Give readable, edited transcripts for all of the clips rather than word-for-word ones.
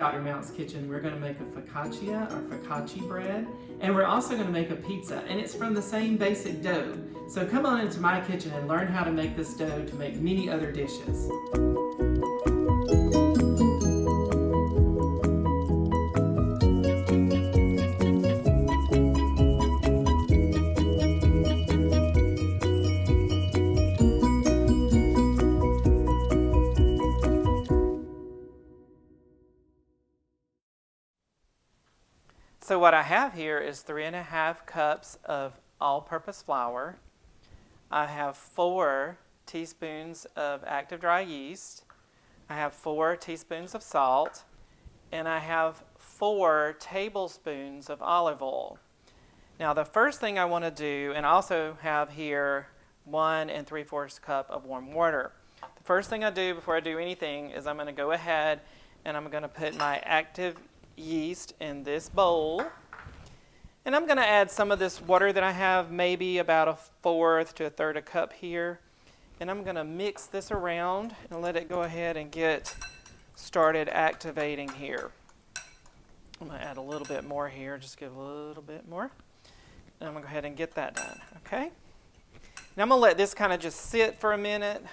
Dr. Mount's Kitchen, we're going to make a focaccia or focaccia bread, and we're also going to make a pizza, and it's from the same basic dough. So come on into my kitchen and learn how to make this dough to make many other dishes. So what I have here is 3½ cups of all-purpose flour. I have 4 teaspoons of active dry yeast. I have 4 teaspoons of salt. And I have 4 tablespoons of olive oil. Now the first thing I want to do, and I also have here 1 3/4 cup of warm water. The first thing I do before I do anything is I'm going to go ahead and I'm going to put my active yeast in this bowl, and I'm going to add some of this water that I have, maybe about 1/4 to 1/3 a cup here, and I'm going to mix this around and let it go ahead and get started activating here. I'm going to add a little bit more here, just give a little bit more, and I'm going to go ahead and get that done. Okay, now I'm going to let this kind of just sit for a minute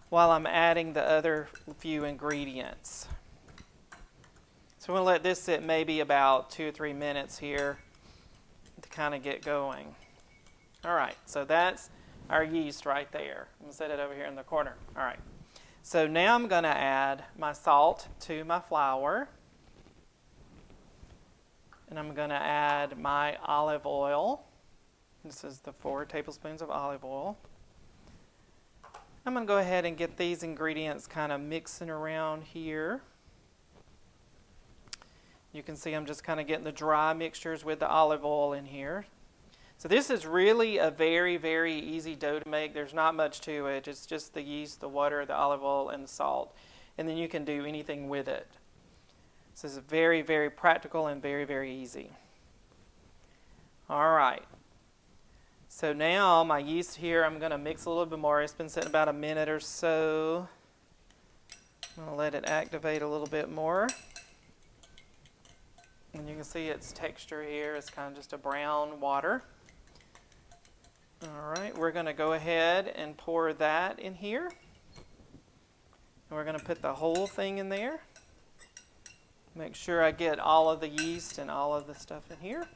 while I'm adding the other few ingredients. So we'll let this sit maybe about 2 or 3 minutes here to kind of get going. All right, so that's our yeast right there. I'm going to set it over here in the corner. All right, so now I'm going to add my salt to my flour. And I'm going to add my olive oil. This is the 4 tablespoons of olive oil. I'm going to go ahead and get these ingredients kind of mixing around here. You can see I'm just kind of getting the dry mixtures with the olive oil in here. So this is really a very, very easy dough to make. There's not much to it. It's just the yeast, the water, the olive oil, and the salt. And then you can do anything with it. So this is very, very practical and very, very easy. All right. So now my yeast here, I'm going to mix a little bit more. It's been sitting about a minute or so. I'm going to let it activate a little bit more. And you can see its texture here is kind of just a brown water. All right, we're going to go ahead and pour that in here. And we're going to put the whole thing in there. Make sure I get all of the yeast and all of the stuff in here.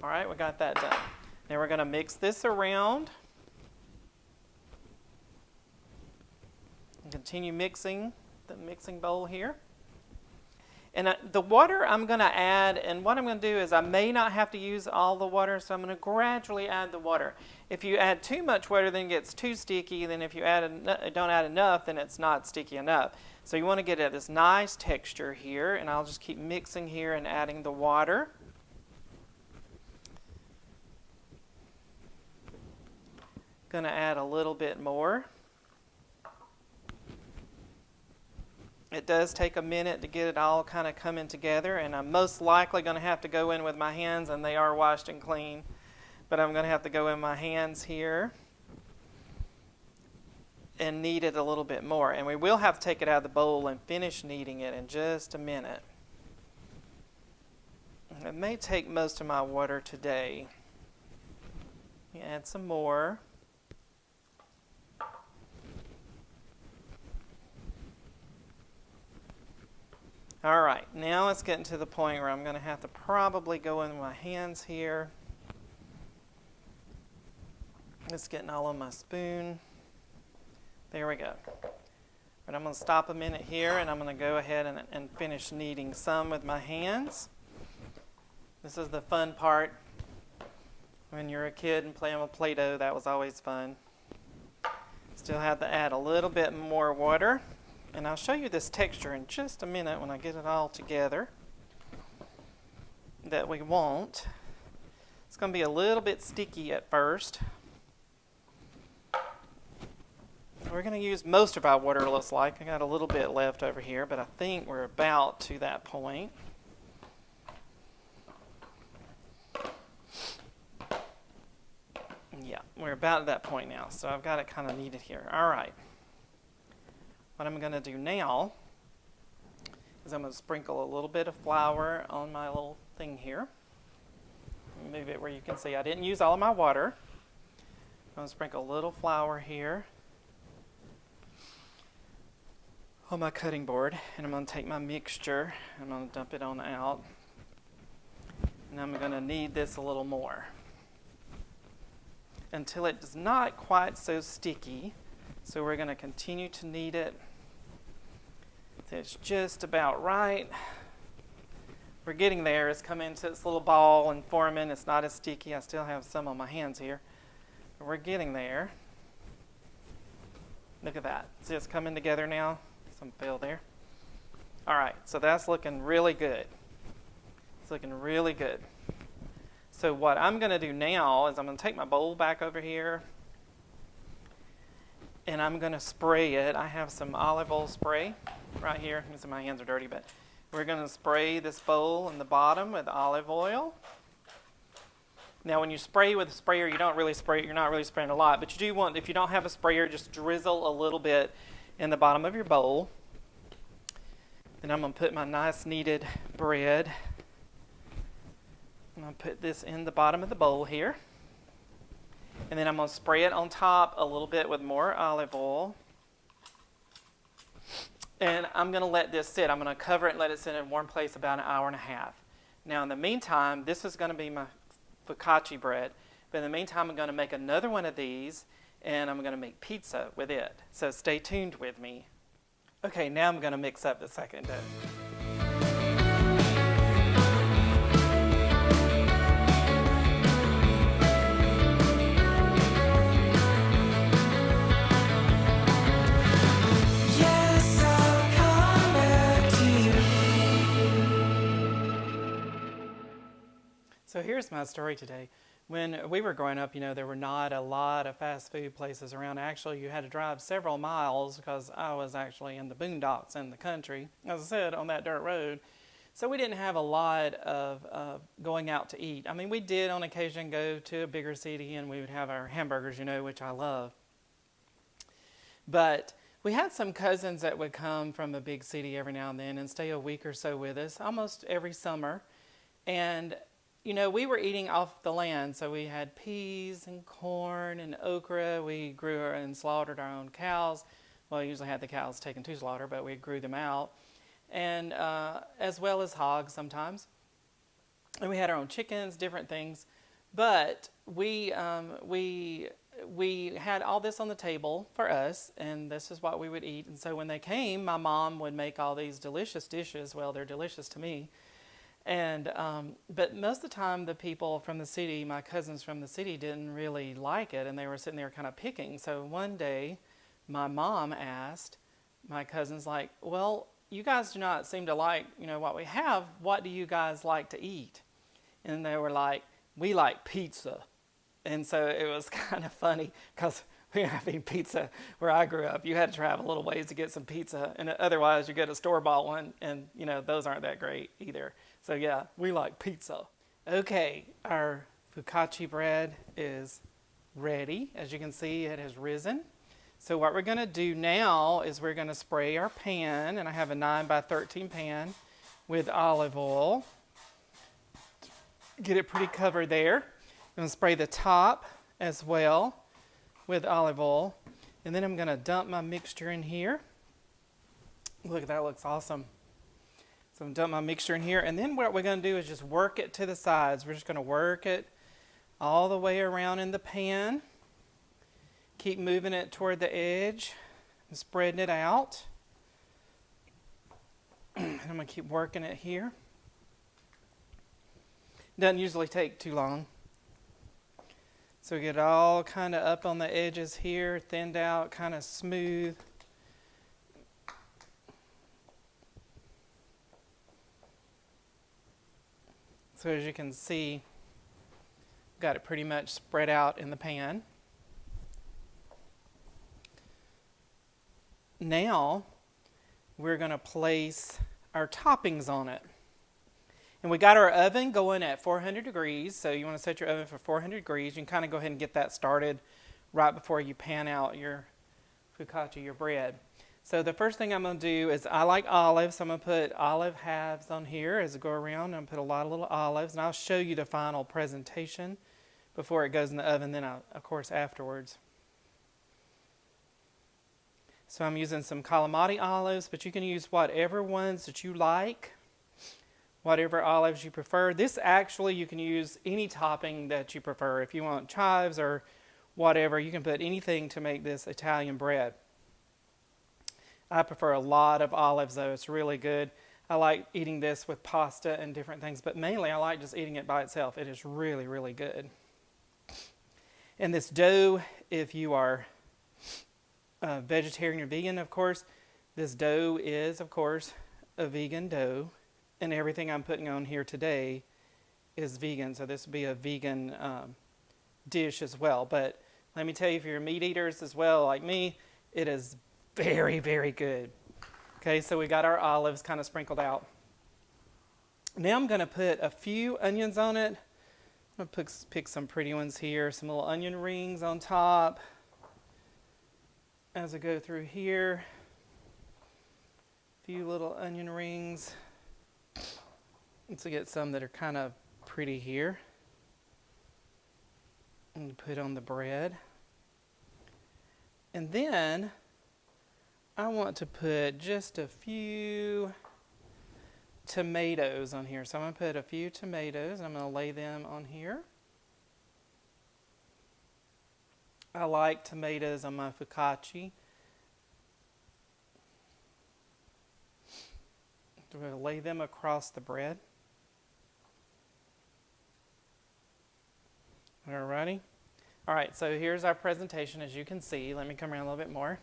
All right, we got that done. Now we're going to mix this around. And continue mixing the mixing bowl here. And the water I'm going to add, and what I'm going to do is I may not have to use all the water, so I'm going to gradually add the water. If you add too much water, then it gets too sticky. Then if you don't add enough, then it's not sticky enough. So you want to get at this nice texture here, and I'll just keep mixing here and adding the water. Going to add a little bit more. It does take a minute to get it all kind of coming together, and I'm most likely going to have to go in with my hands, and they are washed and clean, but I'm going to have to go in my hands here and knead it a little bit more. And we will have to take it out of the bowl and finish kneading it in just a minute. It may take most of my water today. Add some more. All right, now it's getting to the point where I'm going to have to probably go in with my hands here. It's getting all on my spoon. There we go. But I'm going to stop a minute here, and I'm going to go ahead and finish kneading some with my hands. This is the fun part. When you're a kid and playing with Play-Doh, that was always fun. Still have to add a little bit more water. And I'll show you this texture in just a minute when I get it all together that we want. It's going to be a little bit sticky at first. We're going to use most of our water, it looks like. I got a little bit left over here, but I think we're about to that point. Yeah, we're about at that point now, so I've got it kind of kneaded here. All right. What I'm going to do now is I'm going to sprinkle a little bit of flour on my little thing here. Move it where you can see. I didn't use all of my water. I'm going to sprinkle a little flour here on my cutting board, and I'm going to take my mixture, I'm going to dump it on out, and I'm going to knead this a little more until it's not quite so sticky. So we're going to continue to knead it. It's just about right. We're getting there. It's come into its little ball and forming. It's not as sticky. I still have some on my hands here. But we're getting there. Look at that. See, it's coming together now. Some fell there. All right, so that's looking really good. It's looking really good. So what I'm going to do now is I'm going to take my bowl back over here, and I'm going to spray it. I have some olive oil spray right here. My hands are dirty, but we're going to spray this bowl in the bottom with olive oil. Now, when you spray with a sprayer, you don't really spray. You're not really spraying a lot, but you do want, if you don't have a sprayer, just drizzle a little bit in the bottom of your bowl. Then I'm going to put my nice kneaded bread. I'm going to put this in the bottom of the bowl here. And then I'm going to spray it on top a little bit with more olive oil. And I'm going to let this sit. I'm going to cover it and let it sit in a warm place about an hour and a half. Now, in the meantime, this is going to be my focaccia bread. But in the meantime, I'm going to make another one of these, and I'm going to make pizza with it. So stay tuned with me. Okay, now I'm going to mix up the second dough. So here's my story today. When we were growing up, there were not a lot of fast food places around. Actually, you had to drive several miles because I was actually in the boondocks in the country, as I said, on that dirt road. So we didn't have a lot of going out to eat. I mean, we did on occasion go to a bigger city and we would have our hamburgers, which I love. But we had some cousins that would come from a big city every now and then and stay a week or so with us, almost every summer. And we were eating off the land, so we had peas and corn and okra. We grew and slaughtered our own cows. Well, we usually had the cows taken to slaughter, but we grew them out, and as well as hogs sometimes. And we had our own chickens, different things. But we had all this on the table for us, and this is what we would eat. And so when they came, my mom would make all these delicious dishes. Well, they're delicious to me. And but most of the time, the people from the city, my cousins from the city, didn't really like it, and they were sitting there kind of picking. So one day, my mom asked my cousins, like, well, you guys do not seem to like, what we have. What do you guys like to eat? And they were like, we like pizza. And so it was kind of funny because we were having pizza where I grew up. You had to travel a little ways to get some pizza, and otherwise you get a store-bought one, and those aren't that great either. So yeah, we like pizza. Okay, our focaccia bread is ready. As you can see, it has risen. So what we're going to do now is we're going to spray our pan, and I have a 9x13 pan with olive oil. Get it pretty covered there. I'm going to spray the top as well with olive oil. And then I'm going to dump my mixture in here. Look, that looks awesome. So I'm dumping my mixture in here. And then what we're going to do is just work it to the sides. We're just going to work it all the way around in the pan. Keep moving it toward the edge and spreading it out. And I'm going to keep working it here. Doesn't usually take too long. So we get it all kind of up on the edges here, thinned out, kind of smooth. So as you can see, got it pretty much spread out in the pan. Now we're going to place our toppings on it. And we got our oven going at 400 degrees, so you want to set your oven for 400 degrees. You can kind of go ahead and get that started right before you pan out your focaccia, your bread. So the first thing I'm going to do is I like olives, so I'm going to put olive halves on here as I go around. I'm going to put a lot of little olives, and I'll show you the final presentation before it goes in the oven, then of course afterwards. So I'm using some calamati olives, but you can use whatever ones that you like, whatever olives you prefer. This actually, you can use any topping that you prefer. If you want chives or whatever, you can put anything to make this Italian bread. I prefer a lot of olives though, it's really good. I like eating this with pasta and different things, but mainly I like just eating it by itself. It is really, really good. And this dough, if you are vegetarian or vegan, of course, this dough is, of course, a vegan dough. And everything I'm putting on here today is vegan, so this would be a vegan dish as well. But let me tell you, if you're meat eaters as well, like me, it is very, very good. Okay, so we got our olives kind of sprinkled out. Now I'm going to put a few onions on it. I'm going to pick some pretty ones here, some little onion rings on top as I go through here. A few little onion rings. Let's get some that are kind of pretty here. And put on the bread. And then I want to put just a few tomatoes on here. So I'm going to put a few tomatoes. I'm going to lay them on here. I like tomatoes on my focaccia. I'm going to lay them across the bread. Alrighty. Alright, so here's our presentation as you can see. Let me come around a little bit more.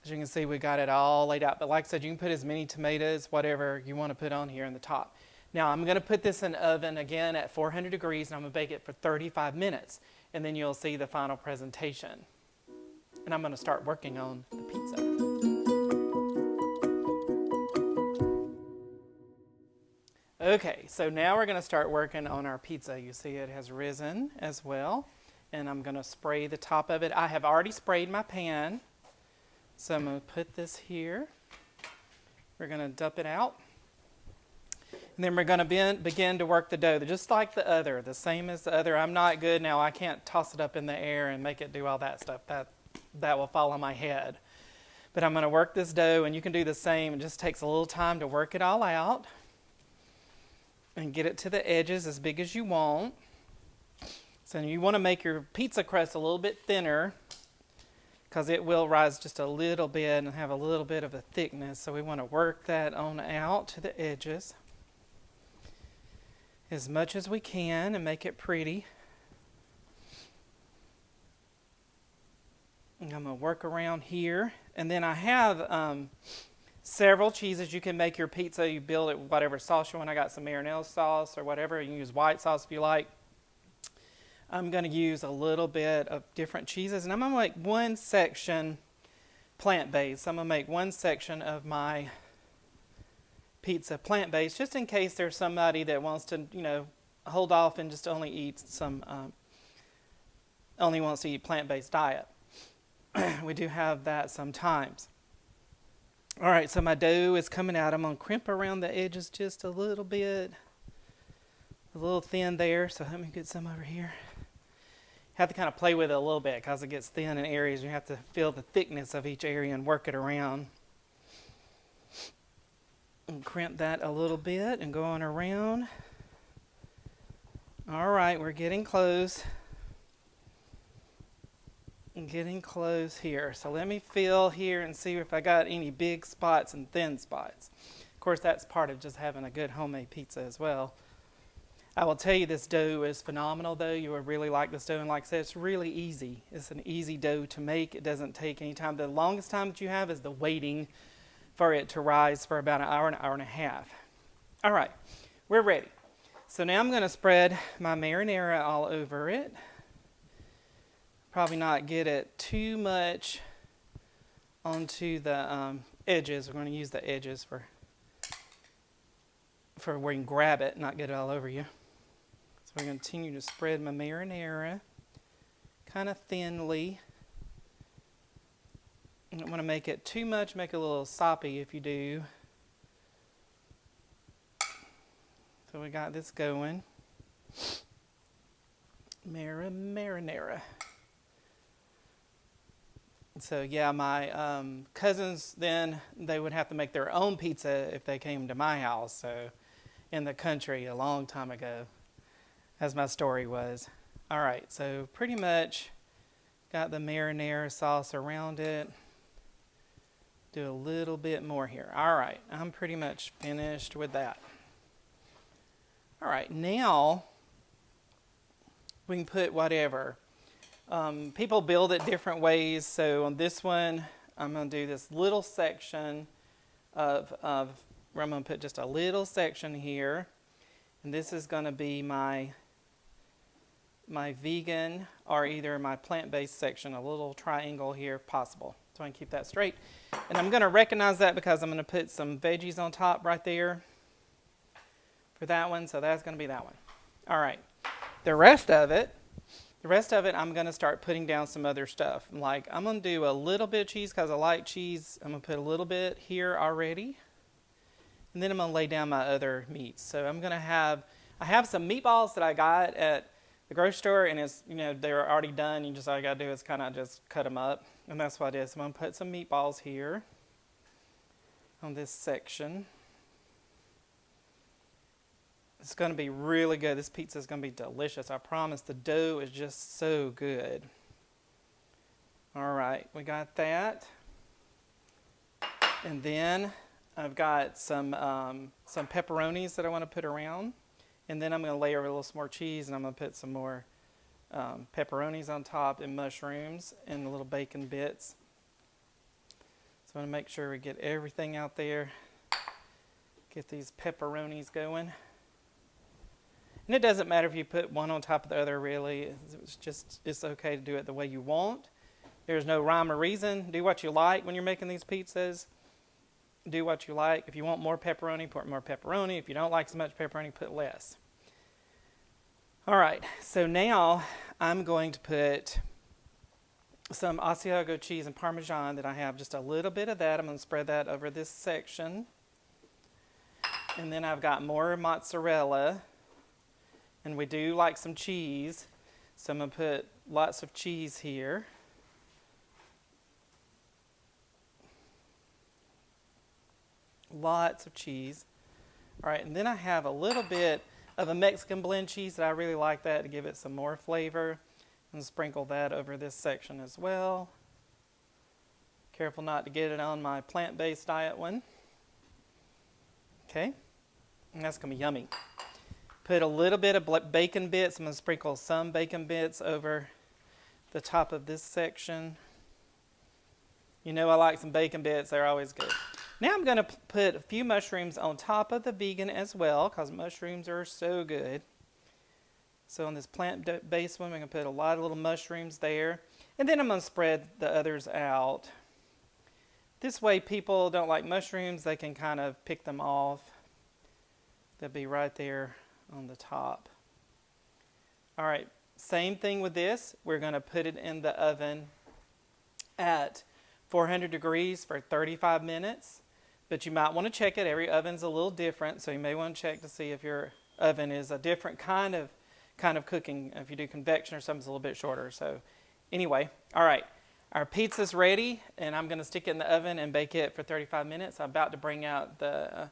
As you can see, we got it all laid out. But like I said, you can put as many tomatoes, whatever you want to put on here in the top. Now, I'm going to put this in the oven again at 400 degrees, and I'm going to bake it for 35 minutes. And then you'll see the final presentation. And I'm going to start working on the pizza. Okay, so now we're going to start working on our pizza. You see it has risen as well. And I'm going to spray the top of it. I have already sprayed my pan. So I'm going to put this here. We're going to dump it out. And then we're going to begin to work the dough, just like the other, the same as the other. I'm not good now. I can't toss it up in the air and make it do all that stuff. That will fall on my head. But I'm going to work this dough, and you can do the same. It just takes a little time to work it all out and get it to the edges as big as you want. So you want to make your pizza crust a little bit thinner because it will rise just a little bit and have a little bit of a thickness. So we want to work that on out to the edges as much as we can and make it pretty. And I'm going to work around here. And then I have several cheeses. You can make your pizza. You build it with whatever sauce you want. I got some marinara sauce or whatever. You can use white sauce if you like. I'm going to use a little bit of different cheeses. And I'm going to make one section plant-based. I'm going to make one section of my pizza plant-based, just in case there's somebody that wants to, hold off and just only eat only wants to eat plant-based diet. We do have that sometimes. All right, so my dough is coming out. I'm going to crimp around the edges just a little bit. A little thin there, so let me get some over here. Have to kind of play with it a little bit because it gets thin in areas. You have to feel the thickness of each area and work it around. And crimp that a little bit and going around. All right, we're getting close. Getting close here. So let me feel here and see if I got any big spots and thin spots. Of course, that's part of just having a good homemade pizza as well. I will tell you this dough is phenomenal though. You will really like this dough. And like I said, it's really easy. It's an easy dough to make. It doesn't take any time. The longest time that you have is the waiting for it to rise for about an hour and a half. All right, we're ready. So now I'm going to spread my marinara all over it. Probably not get it too much onto the edges. We're going to use the edges for where you can grab it, not get it all over you. So I'm going to continue to spread my marinara kind of thinly You don't want to make it too much, make it a little soppy if you do. So we got this going. Marinara. So yeah, my cousins then, they would have to make their own pizza if they came to my house. So in the country a long time ago, as my story was. All right, so pretty much got the marinara sauce around it. Do a little bit more here. All right, I'm pretty much finished with that. All right, now we can put whatever. People build it different ways. So on this one, I'm going to do this little section of where I'm going to put just a little section here. And this is going to be my vegan or either my plant-based section, a little triangle here if possible. So I can keep that straight. And I'm going to recognize that because I'm going to put some veggies on top right there for that one. So that's going to be that one. All right. The rest of it, I'm going to start putting down some other stuff. Like I'm going to do a little bit of cheese because I like cheese. I'm going to put a little bit here already. And then I'm going to lay down my other meats. So I have some meatballs that I got at the grocery store, and it's, they're already done. All you got to do is kind of just cut them up. And that's what I did. So I'm going to put some meatballs here on this section. It's going to be really good. This pizza is going to be delicious. I promise. The dough is just so good. All right, we got that. And then I've got some pepperonis that I want to put around. And then I'm going to layer a little more cheese, and I'm going to put some more pepperonis on top and mushrooms and little bacon bits. So I want to make sure we get everything out there. Get these pepperonis going. And it doesn't matter if you put one on top of the other, really. It's okay to do it the way you want. There's no rhyme or reason. Do what you like when you're making these pizzas. Do what you like. If you want more pepperoni, put more pepperoni. If you don't like so much pepperoni, put less. All right, so now I'm going to put some Asiago cheese and Parmesan that I have, just a little bit of that. I'm going to spread that over this section. And then I've got more mozzarella. And we do like some cheese, so I'm going to put lots of cheese here. Lots of cheese. All right, and then I have a little bit of a Mexican blend cheese that I really like that to give it some more flavor. And sprinkle that over this section as well. Careful not to get it on my plant-based diet one. Okay, and that's going to be yummy. Put a little bit of bacon bits. I'm going to sprinkle some bacon bits over the top of this section. I like some bacon bits. They're always good. Now I'm going to put a few mushrooms on top of the vegan as well, because mushrooms are so good. So on this plant-based one, I'm going to put a lot of little mushrooms there. And then I'm going to spread the others out. This way people don't like mushrooms, they can kind of pick them off. They'll be right there on the top. All right, same thing with this. We're going to put it in the oven at 400 degrees for 35 minutes. But you might want to check it. Every oven's a little different, so you may want to check to see if your oven is a different kind of cooking. If you do convection or something, it's a little bit shorter. So anyway, all right. Our pizza's ready, and I'm going to stick it in the oven and bake it for 35 minutes. I'm about to bring out the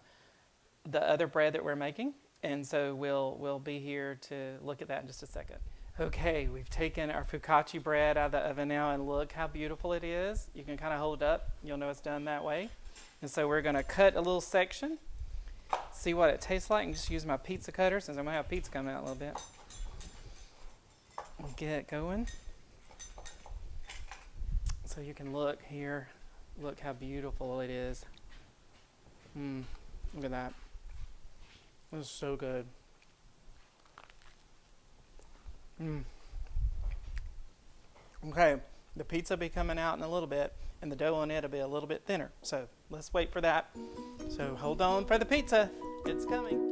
other bread that we're making, and so we'll be here to look at that in just a second. Okay, we've taken our focaccia bread out of the oven now, and look how beautiful it is. You can kind of hold it up. You'll know it's done that way. And so we're going to cut a little section, see what it tastes like, and just use my pizza cutter since I'm going to have pizza coming out a little bit. We'll get it going. So you can look here. Look how beautiful it is. Look at that. It's so good. Okay, the pizza will be coming out in a little bit, and the dough on it will be a little bit thinner. So let's wait for that. So hold on for the pizza. It's coming.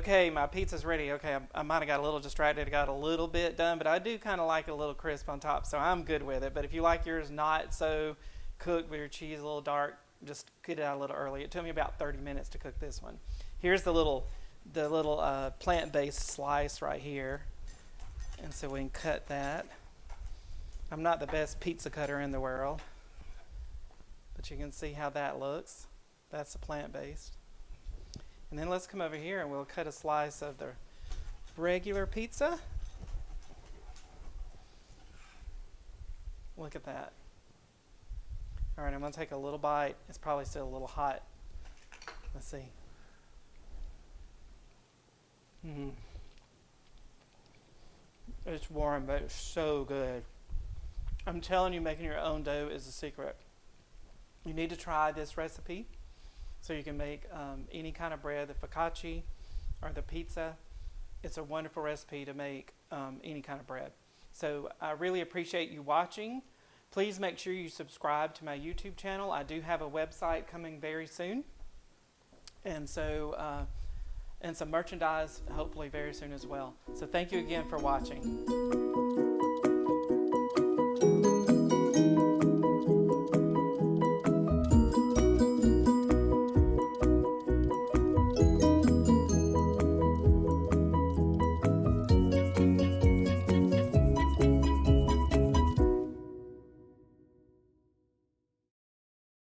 Okay, my pizza's ready. Okay, I might have got a little distracted. I got a little bit done, but I do kind of like it a little crisp on top, so I'm good with it. But if you like yours not so cooked with your cheese a little dark, just get it out a little early. It took me about 30 minutes to cook this one. Here's the little plant-based slice right here, and so we can cut that. I'm not the best pizza cutter in the world, but you can see how that looks. That's a plant-based. And then let's come over here and we'll cut a slice of the regular pizza. Look at that. All right, I'm going to take a little bite. It's probably still a little hot. Let's see. It's warm, but it's so good. I'm telling you, making your own dough is the secret. You need to try this recipe so you can make any kind of bread, the focaccia or the pizza. It's a wonderful recipe to make any kind of bread. So I really appreciate you watching. Please make sure you subscribe to my YouTube channel. I do have a website coming very soon. And so, and some merchandise hopefully very soon as well. So thank you again for watching.